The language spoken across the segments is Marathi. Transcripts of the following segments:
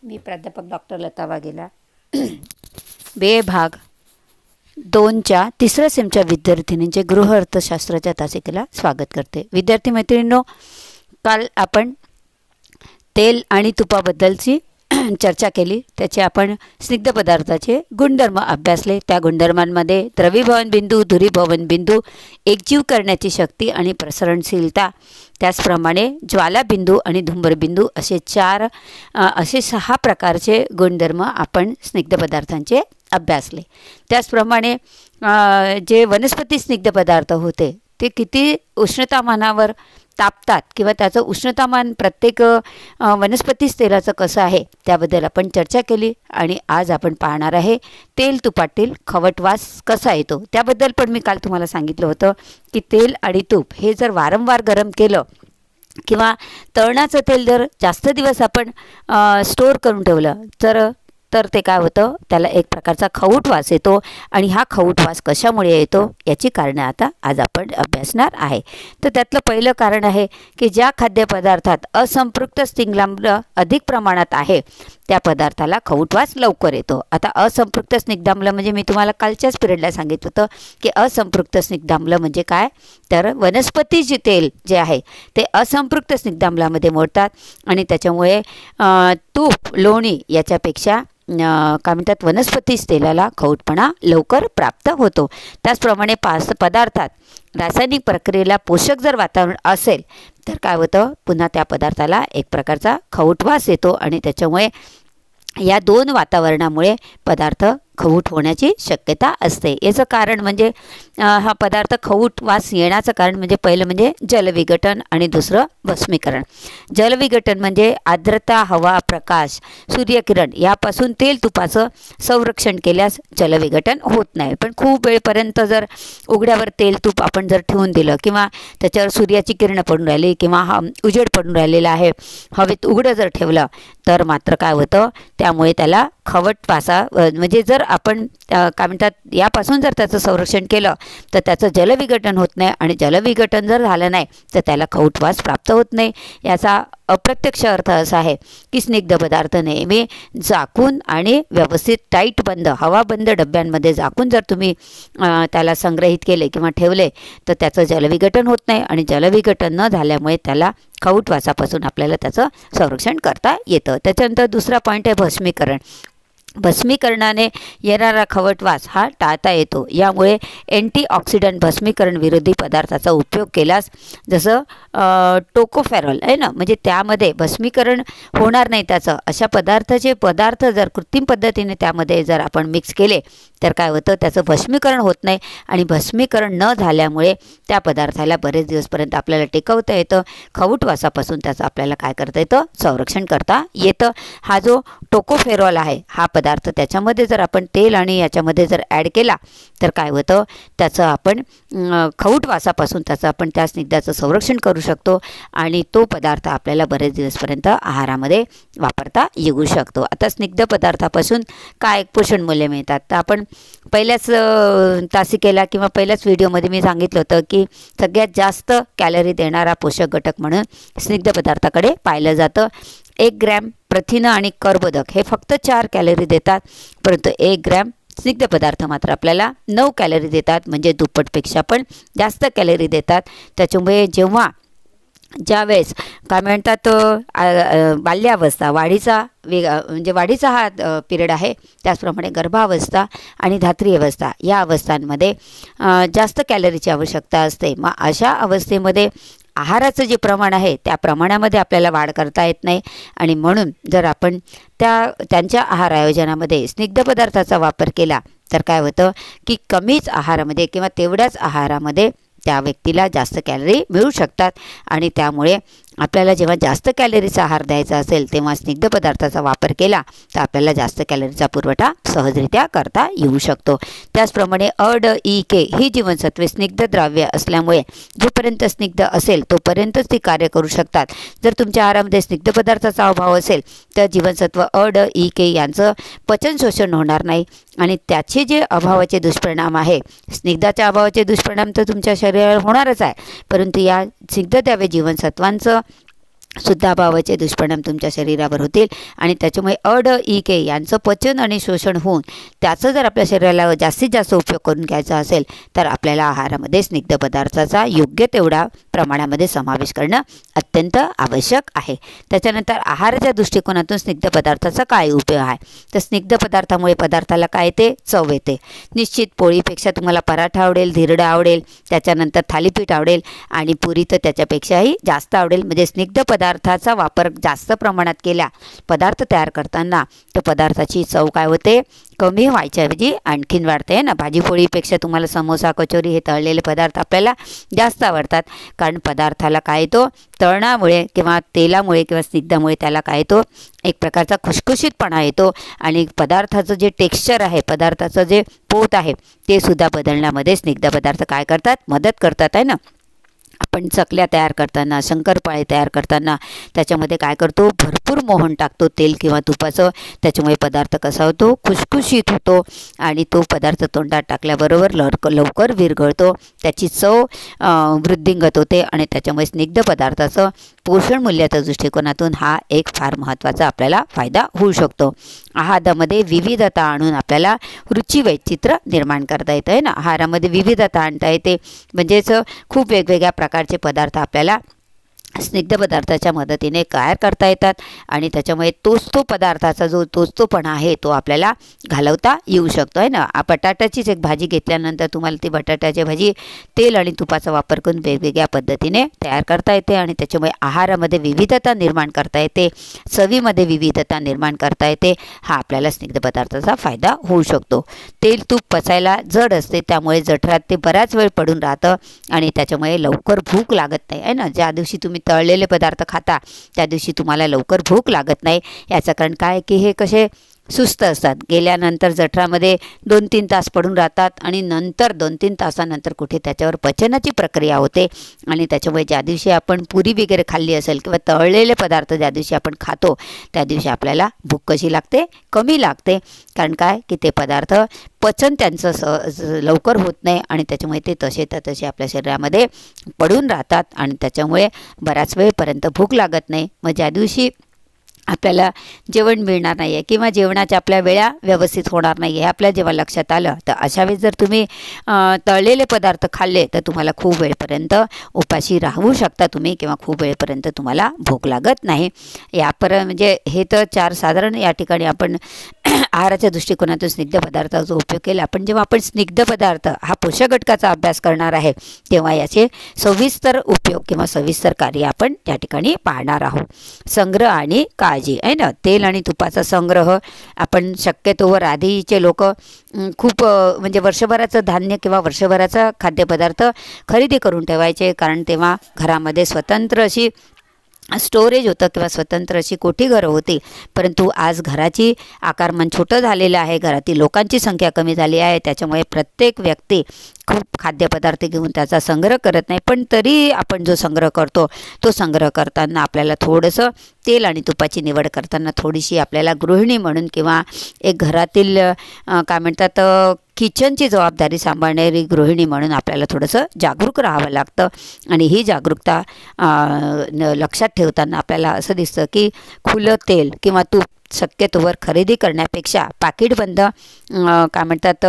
मी प्राध्यापक डॉक्टर लता वाघेला बे भाग 2च्या तिसऱ्या सेमच्या विद्यार्थिनींचे गृह अर्थशास्त्राच्या तासिकेला स्वागत करते। विद्यार्थी मैत्रिणींनो, काल आपण तेल आणि तुपाबद्दलची चर्चा केली। त्याचे आपण स्निग्ध पदार्थाचे गुणधर्म अभ्यासले। त्या गुणधर्मांमध्ये द्रवीभवन बिंदू, धुरीभवन बिंदू, एकजीव करण्याची शक्ती आणि प्रसरणशीलता, त्याचप्रमाणे ज्वालाबिंदू आणि धूम्रबिंदू असे असे 6 प्रकारचे गुणधर्म आपण स्निग्ध पदार्थांचे अभ्यासले। त्याचप्रमाणे जे वनस्पती स्निग्ध पदार्थ होते ते किती उष्णतामानावर तापतात किंवा त्याचं उष्णतामान प्रत्येक वनस्पती तेलाचं कसं आहे त्याबद्दल आपण चर्चा केली। आणि आज आपण पाहणार आहे तेल तुपातील खवटवास कसा येतो त्याबद्दल पण मी काल तुम्हाला सांगितलं होतं की तेल आणि तूप हे जर वारंवार गरम केलं किंवा तळणाचं तेल जर जास्त दिवस आपण स्टोर करून ठेवलं तर ते काय होतं, त्याला एक प्रकारचा खवूट वास येतो। आणि हा खवूट वास कशामुळे येतो याची कारणे आज आपण अभ्यासणार आहे। तर त्यातलं पहिलं कारण आहे की ज्या खाद्यपदार्थात असंपृक्त स्निग्धाम्ल अधिक प्रमाणात आहे त्या पदार्थाला खवूट वास लवकर येतो। आता असंपृक्त स्निग्धाम्ल म्हणजे मी तुम्हाला कालच्याच पिरियडला सांगितलं होतं की असंपृक्त स्निग्धाम्ल म्हणजे काय, तर वनस्पती तेल जे आहे ते असंपृक्त स्निग्धाम्लामध्ये मोडतात आणि त्याच्यामुळे तूप, लोणी याच्यापेक्षा काय म्हणतात वनस्पती तेलाला खवटपणा लवकर प्राप्त होतो। त्याचप्रमाणे पदार्थात रासायनिक प्रक्रियेला पोषक जर वातावरण असेल तर काय होतं, पुन्हा त्या पदार्थाला एक प्रकारचा खवटवास येतो आणि त्याच्यामुळे या 2 वातावरणामुळे पदार्थ खवूट होण्याची शक्यता असते। याचं कारण म्हणजे हा पदार्थ खवूट वास येण्याचं कारण म्हणजे पहिलं म्हणजे जलविघटन आणि दुसरं भस्मीकरण। जलविघटन म्हणजे आर्द्रता, हवा, प्रकाश, सूर्यकिरण यापासून तेल तुपाचं संरक्षण केल्यास जलविघटन होत नाही। पण खूप वेळपर्यंत जर उघड्यावर तेल तूप आपण जर ठेवून दिलं किंवा त्याच्यावर सूर्याची किरणं पडून राहिली किंवा उजेड पडून राहिलेला आहे, हवेत उघडं जर ठेवलं तर मात्र काय होतं, त्यामुळे त्याला खवटवासा म्हणजे जर आपण काय म्हणतात यापासून जर त्याचं संरक्षण केलं तर त्याचं जलविघटन होत नाही आणि जलविघटन जर झालं नाही तर त्याला खवटवास प्राप्त होत नाही। याचा अप्रत्यक्ष अर्थ असा आहे की स्निग्ध पदार्थ नेहमी झाकून आणि व्यवस्थित टाईट बंद हवाबंद डब्यांमध्ये झाकून जर तुम्ही त्याला संग्रहित केले किंवा ठेवले तर त्याचं जलविघटन होत नाही आणि जलविघटन न झाल्यामुळे त्याला खवटवासापासून आपल्याला त्याचं संरक्षण करता येतं। त्याच्यानंतर दुसरा पॉईंट आहे भस्मीकरण। भस्मीकरणाने येणारा खवटवास हा टाळता येतो। यामुळे अँटीऑक्सिडंट भस्मीकरण विरोधी पदार्थाचा उपयोग केल्यास, जसं टोकोफेरॉल आहे ना, म्हणजे त्यामध्ये भस्मीकरण होणार नाही त्याचं, अशा पदार्थ जर कृत्रिम पद्धतीने त्यामध्ये जर आपण मिक्स केले तर काय होतं, त्याचं भस्मीकरण होत नाही आणि भस्मीकरण न झाल्यामुळे त्या पदार्थाला बरेच दिवसपर्यंत आपल्याला टिकवता येतं। खवटवासापासून त्याचं आपल्याला काय करता येतं, संरक्षण करता येतं। हा जो टोकोफेरॉल आहे हा पदार्थ त्याच्यामध्ये जर आपण तेल आणि याच्यामध्ये जर ॲड केला तर काय होतं, त्याचं आपण खवटवासापासून त्याचं आपण त्या स्निग्धाचं संरक्षण करू शकतो आणि तो पदार्थ आपल्याला बरेच दिवसपर्यंत आहारामध्ये वापरता येऊ शकतो। आता स्निग्ध पदार्थापासून काय पोषण मूल्य मिळतात, तर आपण पहिल्याच तासिकेला किंवा पहिल्याच व्हिडिओमध्ये मी सांगितलं होतं की सगळ्यात जास्त कॅलरी देणारा पोषक घटक म्हणून स्निग्ध पदार्थाकडे पाहिलं जातं। 1 ग्रॅम प्रथिनं आणि कर्बोदक हे फक्त 4 कॅलरी देतात, परंतु 1 ग्रॅम स्निग्ध पदार्थ मात्र आपल्याला 9 कॅलरी देतात, म्हणजे दुप्पटपेक्षा पण जास्त कॅलरी देतात। त्याच्यामुळे ज्यावेळेस काय म्हणतात बाल्यावस्था म्हणजे वाढीचा हा पिरियड आहे, त्याचप्रमाणे गर्भावस्था आणि धात्री अवस्था या अवस्थांमध्ये जास्त कॅलरीची आवश्यकता असते। मग अशा अवस्थेमध्ये आहाराचं जे प्रमाण आहे त्या प्रमाणामध्ये आपल्याला वाढ करता येत नाही आणि म्हणून जर आपण त्यांच्या आहार आयोजनामध्ये स्निग्ध पदार्थाचा वापर केला तर काय होतं की कमीच आहारामध्ये किंवा तेवढ्याच आहारामध्ये त्या व्यक्तीला जास्त कॅलरी मिळू शकतात आणि त्यामुळे आपल्याला जेव्हा जास्त कॅलरीचा आहार द्यायचा असेल तेव्हा स्निग्ध पदार्थाचा वापर केला तर आपल्याला जास्त कॅलरीचा पुरवठा सहजरित्या करता येऊ शकतो। त्याचप्रमाणे DE, ही जीवनसत्वे स्निग्ध द्रव्य असल्यामुळे जोपर्यंत स्निग्ध असेल तोपर्यंतच ती कार्य करू शकतात। जर तुमच्या आहारामध्ये स्निग्ध पदार्थाचा अभाव असेल तर जीवनसत्व DE यांचं पचन शोषण होणार नाही आणि त्याचे जे अभावाचे दुष्परिणाम आहे, स्निग्धाच्या अभावाचे दुष्परिणाम तर तुमच्या शरीरावर होणारच आहे, परंतु या स्निग्ध द्रव्य जीवनसत्वांचं शुद्धाभावाचे दुष्परिणाम तुमच्या शरीरावर होतील आणि त्याच्यामुळे अड ई के यांचं पचन आणि शोषण होऊन त्याचं जर आपल्या शरीराला जास्तीत जास्त उपयोग करून घ्यायचा असेल तर आपल्याला आहारामध्ये स्निग्ध पदार्थाचा योग्य तेवढा प्रमाणामध्ये समावेश करणं अत्यंत आवश्यक आहे. त्याच्यानंतर आहाराच्या दृष्टिकोनातून स्निग्ध पदार्थाचा काय उपयोग आहे, तर स्निग्ध पदार्थामुळे पदार्थाला काय येते, चव येते. निश्चित पोळीपेक्षा तुम्हाला पराठा आवडेल, धिरडा आवडेल, त्याच्यानंतर थालीपीठ आवडेल आणि पुरी तर त्याच्यापेक्षाही जास्त आवडेल. म्हणजे स्निग्ध पदार्थाचा वापर जास्त प्रमाणात केला पदार्थ तयार करताना तर पदार्थाची चव काय होते, कमी व्हायच्याऐवजी आणखीन वाढते ना. भाजीपोळीपेक्षा तुम्हाला समोसा, कचोरी हे तळलेले पदार्थ आपल्याला जास्त आवडतात, कारण पदार्थाला काय येतो, तळणामुळे किंवा तेलामुळे किंवा स्निग्धामुळे त्याला काय येतो, एक प्रकारचा खुशखुशीतपणा येतो आणि पदार्थाचं जे टेक्स्चर आहे, पदार्थाचं जे पोत आहे ते सुद्धा बदलण्यामध्ये स्निग्ध पदार्थ काय करतात, मदत करतात आहे ना. आपण चकल्या तयार करताना, शंकरपाळे तयार करताना त्याच्यामध्ये काय करतो, भरपूर मोहन टाकतो तेल किंवा तुपाचं. त्याच्यामुळे पदार्थ कसा होतो, खुशखुशीत होतो आणि तो पदार्थ तोंडात टाकल्याबरोबर लवकर विरघळतो, त्याची चव वृद्धिंगत होते आणि त्याच्यामुळे स्निग्ध पदार्थाचं पोषण मूल्याच्या दृष्टिकोनातून हा एक फार महत्त्वाचा आपल्याला फायदा होऊ शकतो. आहारामध्ये विविधता आणून आपल्याला रुची वैचित्र्य निर्माण करता येतं आहे ना. आहारामध्ये विविधता आणता येते, म्हणजेच खूप वेगवेगळ्या प्रकारचे पदार्थ आपल्याला स्निग्ध पदार्थाच्या मदतीने तयार करता येतात आणि त्याच्यामुळे तो पदार्थाचा जो तोचतोपणा आहे तो आपल्याला घालवता येऊ शकतो आहे ना. बटाट्याचीच एक भाजी घेतल्यानंतर तुम्हाला ती बटाट्याची भाजी तेल आणि तुपाचा वापर करून वेगवेगळ्या पद्धतीने तयार करता येते आणि त्याच्यामुळे आहारामध्ये विविधता निर्माण करता येते, चवीमध्ये विविधता निर्माण करता येते. हा आपल्याला स्निग्ध पदार्थाचा फायदा होऊ शकतो. तेल तूप पचायला जड असते, त्यामुळे जठरात ते बराच वेळ पडून राहतं आणि त्याच्यामुळे लवकर भूक लागत नाही आहे ना. ज्या दिवशी तुम्ही तळलेले पदार्थ खाता त्या दिवशी तुम्हाला लवकर भूक लागत नाही. याचं कारण काय की हे कसे सुस्त असतात, गेल्यानंतर जठरामध्ये 2-3 तास पडून राहतात आणि नंतर 2-3 तासानंतर कुठे त्याच्यावर पचनाची प्रक्रिया होते आणि त्याच्यामुळे ज्या दिवशी आपण पुरी वगैरे खाल्ली असेल किंवा तळलेले पदार्थ ज्या दिवशी आपण खातो त्या दिवशी आपल्याला भूक कशी लागते, कमी लागते. कारण काय की ते पदार्थ पचन त्यांचं लवकर होत नाही आणि त्याच्यामुळे ते तसे आपल्या शरीरामध्ये पडून राहतात आणि त्याच्यामुळे बराच वेळपर्यंत भूक लागत नाही. मग ज्या दिवशी आपल्याला जेवण मिळणार नाही आहे किंवा जेवणाच्या आपल्या वेळा व्यवस्थित होणार नाही आहे आपल्या जेव्हा लक्षात आलं तर अशा वेळेस जर तुम्ही तळलेले पदार्थ खाल्ले तर तुम्हाला खूप वेळपर्यंत उपाशी राहू शकता तुम्ही किंवा खूप वेळपर्यंत तुम्हाला भूक लागत नाही. म्हणजे हे तर 4 साधारण या ठिकाणी आपण आहाराच्या दृष्टिकोनातून स्निग्ध पदार्थाचा उपयोग केला. पण जेव्हा आपण स्निग्ध पदार्थ हा पोषक घटकाचा अभ्यास करणार आहे तेव्हा याचे सविस्तर उपयोग किंवा सविस्तर कार्य आपण त्या ठिकाणी पाहणार आहोत. संग्रह आणि काळजी आहे ना. तेल आणि तुपाचा संग्रह आपण शक्यतोवर आधीचे लोक खूप म्हणजे वर्षभराचं धान्य किंवा वर्षभराचा खाद्यपदार्थ खरेदी करून ठेवायचे, कारण तेव्हा घरामध्ये स्वतंत्र अशी स्टोरेज होतं किंवा स्वतंत्र अशी कोठी घरं होती. परंतु आज घराची आकारमान छोटं झालेलं आहे, घरातील लोकांची संख्या कमी झाली आहे, त्याच्यामुळे प्रत्येक व्यक्ती खूप खाद्यपदार्थ घेऊन त्याचा संग्रह करत नाही. पण तरी आपण जो संग्रह करतो तो संग्रह करताना आपल्याला थोडंसं तेल आणि तुपाची निवड करताना थोडीशी आपल्याला गृहिणी म्हणून किंवा एक घरातील काय म्हणतात किचनची जबाबदारी सांभाळणारी गृहिणी म्हणून आपल्याला थोडंसं जागरूक राहावं लागतं. आणि ही जागरूकता लक्षात ठेवताना आपल्याला असं दिसतं की खुलं तेल किंवा तूप शक्यतोवर खरेदी करण्यापेक्षा पाकिटबंद काय म्हणतात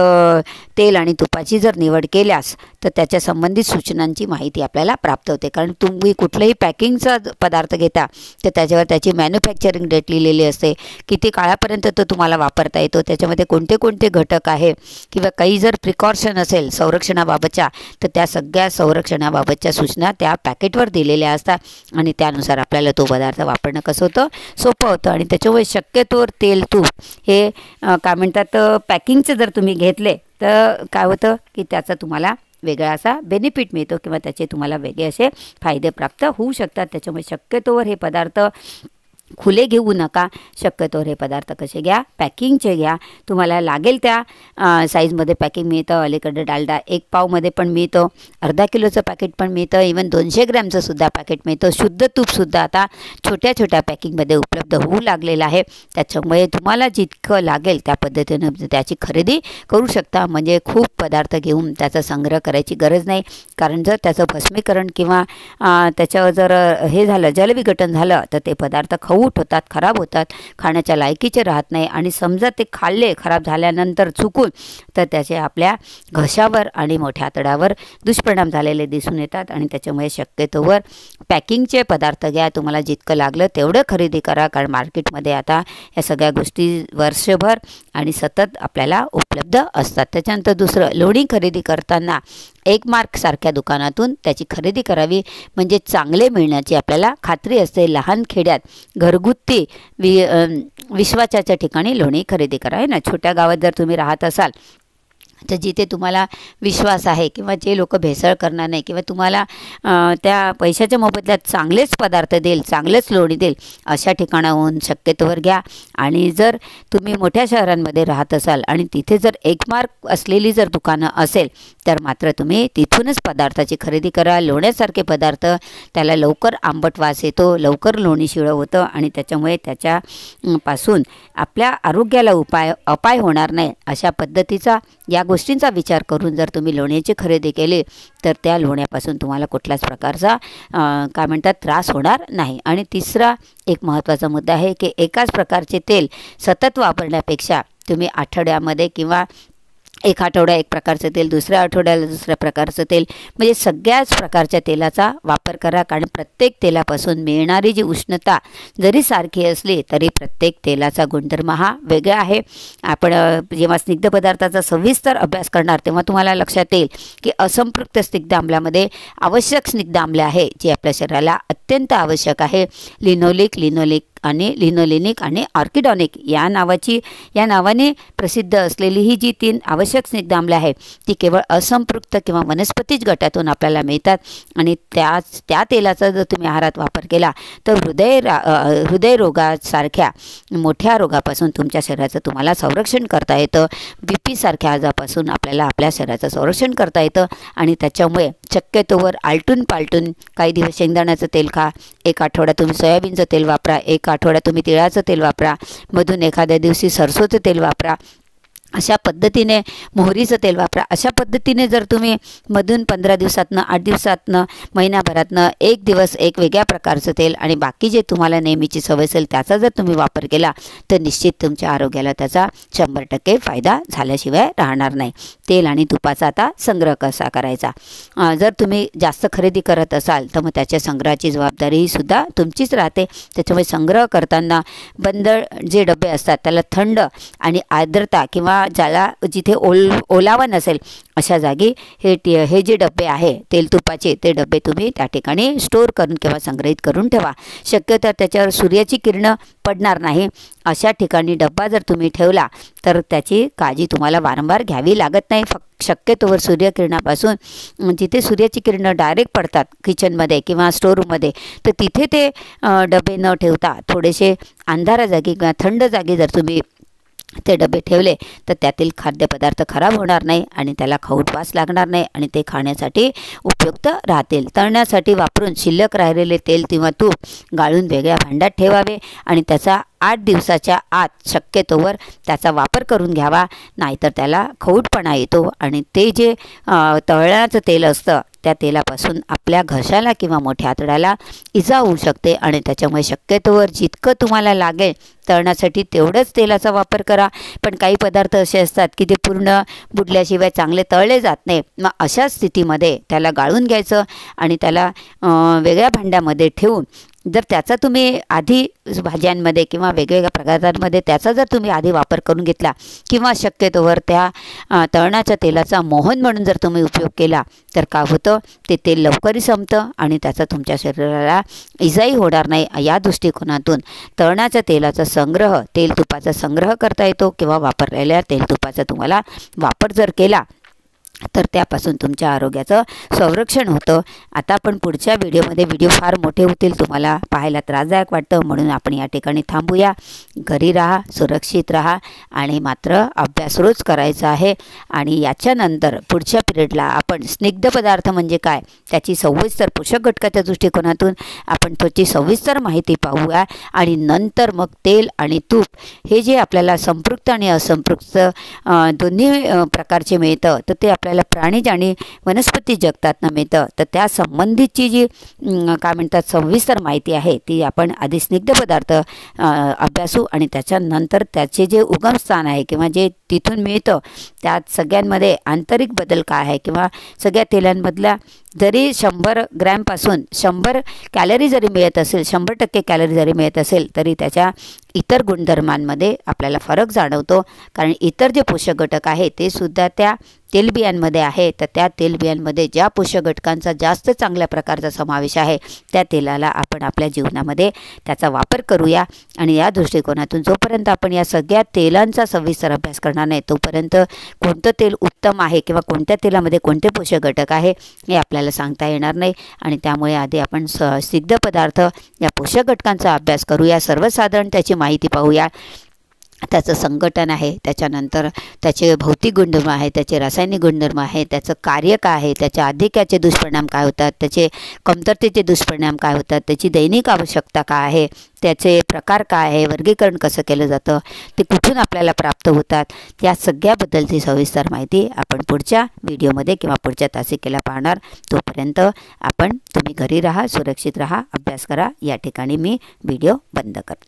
तेल आणि तुपाची जर निवड केल्यास तर त्याच्या संबंधित सूचनांची माहिती आपल्याला प्राप्त होते. कारण तुम्ही कुठलंही पॅकिंगचा पदार्थ घेता तर त्याच्यावर त्याची मॅन्युफॅक्चरिंग डेट लिहिलेली असते, किती काळापर्यंत तो तुम्हाला वापरता येतो, त्याच्यामध्ये कोणते कोणते घटक आहे किंवा काही जर प्रिकॉशन असेल संरक्षणाबाबतच्या तर त्या सगळ्या संरक्षणाबाबतच्या सूचना त्या पॅकेटवर दिलेल्या असतात आणि त्यानुसार आपल्याला तो पदार्थ वापरणं कसं होतं, सोपं होतं. आणि त्याच्यामुळे शक्यतोवर तेल तूप हे काय म्हणतात पॅकिंगचे जर तुम्ही घेतले तर काय होतं की त्याचा तुम्हाला वेगळा असा बेनिफिट मिळतो किंवा त्याचे तुम्हाला वेगळे असे फायदे प्राप्त होऊ शकतात. त्याच्यामुळे शक्यतोवर हे पदार्थ खुले घेऊ नका. शक्यतोवर हे पदार्थ कसे घ्या, पॅकिंगचे घ्या. तुम्हाला लागेल त्या साईजमध्ये पॅकिंग मिळतं. अलीकडे डालडा 1 पावमध्ये पण मिळतं, अर्धा किलोचं पॅकेट पण मिळतं, इवन 200 ग्रॅमचं सुद्धा पॅकेट मिळतं. शुद्ध तूपसुद्धा आता छोट्या छोट्या पॅकिंगमध्ये उपलब्ध होऊ लागलेलं आहे. त्याच्यामुळे तुम्हाला जितकं लागेल त्या पद्धतीनं त्याची खरेदी करू शकता. म्हणजे खूप पदार्थ घेऊन त्याचा संग्रह करायची गरज नाही. कारण जर त्याचं भस्मीकरण किंवा त्याच्यावर जर हे झालं, जलविघटन झालं, तर ते पदार्थ खवूट होतात, खराब होतात, खाण्याच्या लायकीचे राहत नाही. आणि समजा ते खाल्ले खराब झाल्यानंतर चुकून, तर त्याचे आपल्या घशावर आणि मोठ्या आतड्यावर दुष्परिणाम झालेले दिसून येतात. आणि त्याच्यामुळे शक्यतोवर पॅकिंगचे पदार्थ घ्या. तुम्हाला जितकं लागलं तेवढं खरेदी करा. कारण मार्केटमध्ये आता या सगळ्या गोष्टी वर्षभर आणि सतत आपल्याला उपलब्ध असतात. त्याच्यानंतर दुसरं, लोणी खरेदी करताना एक मार्क सारख्या दुकानातून त्याची खरेदी करावी. म्हणजे चांगले मिळण्याची आपल्याला खात्री असते. लहान खेड्यात घरगुती विश्वासाच्या ठिकाणी लोणी खरेदी करा आहे ना. छोट्या गावात जर तुम्ही राहत असाल तर जिथे तुम्हाला विश्वास आहे किंवा जे लोक भेसळ करणार नाही किंवा तुम्हाला त्या पैशाच्या मोबदल्यात चांगलेच पदार्थ देईल, चांगलेच लोणी देईल, अशा ठिकाणाहून शक्यतोवर घ्या. आणि जर तुम्ही मोठ्या शहरांमध्ये राहत असाल आणि तिथे जर एक मार्क असलेली जर दुकानं असेल तर मात्र तुम्ही तिथूनच पदार्थाची खरेदी करा. लोण्यासारखे पदार्थ, त्याला लवकर आंबट वास येतो, लवकर लोणी शिळं होतं आणि त्याच्यामुळे त्याच्यापासून आपल्या आरोग्याला अपाय होणार नाही. अशा पद्धतीचा या गोष्टींचा विचार करून जर तुम्ही लोण्याची खरेदी केली तर त्या लोण्यापासून तुम्हाला कुठल्याच प्रकारचा काय म्हणतात त्रास होणार नाही. आणि तिसरा एक महत्त्वाचा मुद्दा आहे की एकाच प्रकारचे तेल सतत वापरण्यापेक्षा तुम्ही आठवड्यामध्ये किंवा एक आठवडा एक प्रकारचं तेल, दुसऱ्या आठवड्याला दुसऱ्या प्रकारचं तेल, म्हणजे सगळ्याच प्रकारच्या तेलाचा वापर करा. कारण प्रत्येक तेलापासून मिळणारी जी उष्णता जरी सारखी असली तरी प्रत्येक तेलाचा गुणधर्म हा वेगळा आहे. आपण जेव्हा स्निग्ध पदार्थाचा सविस्तर अभ्यास करणार तेव्हा तुम्हाला लक्षात येईल की असंपृक्त स्निग्ध आम्लामध्ये आवश्यक स्निग्ध आम्ले आहे जे आपल्या शरीराला अत्यंत आवश्यक आहे. लिनोलिक आणि लिनोलेनिक आणि ऑर्किडॉनिक या नावाने प्रसिद्ध असलेली ही जी 3 आवश्यक स्निग्ध आम्ले आहे ती केवळ असंपृक्त किंवा वनस्पतीच गटातून आपल्याला मिळतात. आणि त्या तेलाचा जर तुम्ही आहारात वापर केला तर हृदयरोगासारख्या मोठ्या रोगापासून तुमच्या शरीराचं तुम्हाला संरक्षण करता येतं. BP सारख्या आजारापासून आपल्याला आपल्या शरीराचं संरक्षण करता येतं. आणि त्याच्यामुळे शक्यतोवर आलटून पालटून काही दिवस शेंगदाण्याचं तेल खा, एक आठवडा तुम्ही सोयाबीनचं तेल वापरा, एक आठवडा तुम्ही तिळाचं तेल वापरा, मधून एखाद्या दिवशी सरसोचं तेल वापरा, अशा पद्धतीने मोहरीचं तेल वापरा. अशा पद्धतीने जर तुम्ही मधून 15 दिवसातनं, 8 दिवसातनं, महिनाभरातनं एक दिवस एक वेगळ्या प्रकारचं तेल आणि बाकी जे तुम्हाला नेहमीची सवय असेल त्याचा जर तुम्ही वापर केला तर निश्चित तुमच्या आरोग्याला त्याचा 100% फायदा झाल्याशिवाय राहणार नाही. तेल आणि तुपाचा आता संग्रह कसा करायचा? जर तुम्ही जास्त खरेदी करत असाल तर मग त्याच्या संग्रहाची जबाबदारी सुद्धा तुमचीच राहते. त्याच्यामुळे संग्रह करताना बंद जे डबे असतात त्याला थंड आणि आर्द्रता किंवा ज्याला जिथे ओलावा नसेल अशा जागी हे जे डबे आहे तेल तुपाचे ते डबे तुम्ही त्या ठिकाणी स्टोअर करून किंवा संग्रहित करून ठेवा. शक्यतो त्याच्यावर सूर्याची किरणं पडणार नाही अशा ठिकाणी डब्बा जर तुम्ही ठेवला तर त्याची काळजी तुम्हाला वारंवार घ्यावी लागत नाही. शक्यतोवर सूर्यकिरणापासून जिथे सूर्याची किरणं डायरेक्ट पडतात किचनमध्ये किंवा स्टोअररूममध्ये तर तिथे ते डबे न ठेवता थोडेसे अंधारा जागी किंवा थंड जागी जर तुम्ही ते डबे ठेवले तर त्यातील खाद्यपदार्थ खराब होणार नाही आणि त्याला खवट वास लागणार नाही आणि ते खाण्यासाठी उपयुक्त राहतील. तळण्यासाठी वापरून शिल्लक राहिलेले तेल किंवा तूप गाळून वेगळ्या भांड्यात ठेवावे आणि त्याचा 8 दिवसाच्या आत शक्यतोवर त्याचा वापर करून घ्यावा. नाहीतर त्याला खवटपणा येतो आणि ते जे तळण्याचं तेल असतं त्या तेलापासून आपल्या घशाला किंवा मोठ्या आतड्याला इजा होऊ शकते. आणि त्याच्यामुळे शक्यतोवर जितकं तुम्हाला लागेल तळण्यासाठी तेवढंच तेलाचा वापर करा. पण काही पदार्थ असे असतात की ते पूर्ण बुडल्याशिवाय चांगले तळले जात नाही. मग अशा स्थितीमध्ये त्याला गाळून घ्यायचं आणि त्याला वेगळ्या भांड्यामध्ये ठेवून जर त्याचा तुम्ही आधी भाज्यांमध्ये किंवा वेगवेगळ्या पदार्थांमध्ये त्याचा जर तुम्ही आधी वापर करून घेतला किंवा शक्यतोवर त्या तळणाच्या तेलाचा मोहन म्हणून जर तुम्ही उपयोग केला तर काय होतं ते तेल लवकरही संपतं आणि त्याचा तुमच्या शरीराला इजाही होणार नाही. या दृष्टिकोनातून तळणाच्या तेलाचा संग्रह, तेल तुपाचा संग्रह करता येतो किंवा वापरलेल्या तेल तुपाचा तुम्हाला वापर जर केला तर त्यापासून तुमच्या आरोग्याचं संरक्षण होतं. आता आपण पुढच्या व्हिडिओ फार मोठे होतील, तुम्हाला पाहायला त्रासदायक वाटतं, म्हणून आपण या ठिकाणी थांबूया. घरी राहा, सुरक्षित राहा आणि मात्र अभ्यास रोज करायचा आहे. आणि याच्यानंतर पुढच्या पिरियडला आपण स्निग्ध पदार्थ म्हणजे काय, त्याची सविस्तर पोषक घटकाच्या दृष्टिकोनातून आपण त्याची सविस्तर माहिती पाहूया. आणि नंतर मग तेल आणि तूप हे जे आपल्याला संपृक्त आणि असंपृक्त दोन्ही प्रकारचे मिळतं, तर ते आपल्याला प्राणीज आणि वनस्पती जगतातनं मिळतं. तर त्या संबंधीची जी काय म्हणतात सविस्तर माहिती आहे ती आपण आधी स्निग्ध पदार्थ अभ्यासू आणि त्याच्यानंतर त्याचे जे उगमस्थान आहे किंवा जे तिथून मिळतं त्यात सगळ्यांमध्ये आंतरिक बदल काय आहे किंवा सगळ्या तेलांमधल्या जरी 100 ग्रॅमपासून 100 कॅलरी जरी मिळत असेल, 100% कॅलरी जरी मिळत असेल, तरी त्याच्या इतर गुणधर्मांमध्ये आपल्याला फरक जाणवतो. कारण इतर जे पोषक घटक आहे ते सुद्धा त्या तेलबियांमध्ये आहे. तर त्या तेलबियांमध्ये ज्या पोषक घटकांचा जास्त चांगल्या प्रकारचा समावेश आहे त्या तेलाला आपण आपल्या जीवनामध्ये त्याचा वापर करूया. आणि या दृष्टिकोनातून जोपर्यंत आपण या सगळ्या तेलांचा सविस्तर अभ्यास करणार नाही तोपर्यंत कोणतं तेल उत्तम आहे किंवा कोणत्या तेलामध्ये कोणते पोषक घटक आहे हे आपल्याला सांगता येणार नाही. आणि त्यामुळे आधी आपण स्निग्ध पदार्थ या पोषक घटकांचा अभ्यास करूया, सर्वसाधारण त्याची माहिती पाहूया. त्याचं संघटन आहे, त्याच्यानंतर त्याचे भौतिक गुणधर्म आहे, त्याचे रासायनिक गुणधर्म आहे, त्याचं कार्य काय आहे, त्याच्या अधिक्याचे दुष्परिणाम काय होतात, त्याचे कमतरतेचे दुष्परिणाम काय होतात, त्याची दैनिक आवश्यकता काय आहे, त्याचे प्रकार काय आहे, वर्गीकरण कसं केलं जातं, ते कुठून आपल्याला प्राप्त होतात, या सगळ्याबद्दलची सविस्तर माहिती आपण पुढच्या व्हिडिओमध्ये किंवा पुढच्या तासिकेला पाहणार. तोपर्यंत तुम्ही घरी राहा, सुरक्षित राहा, अभ्यास करा. या ठिकाणी मी व्हिडिओ बंद करते.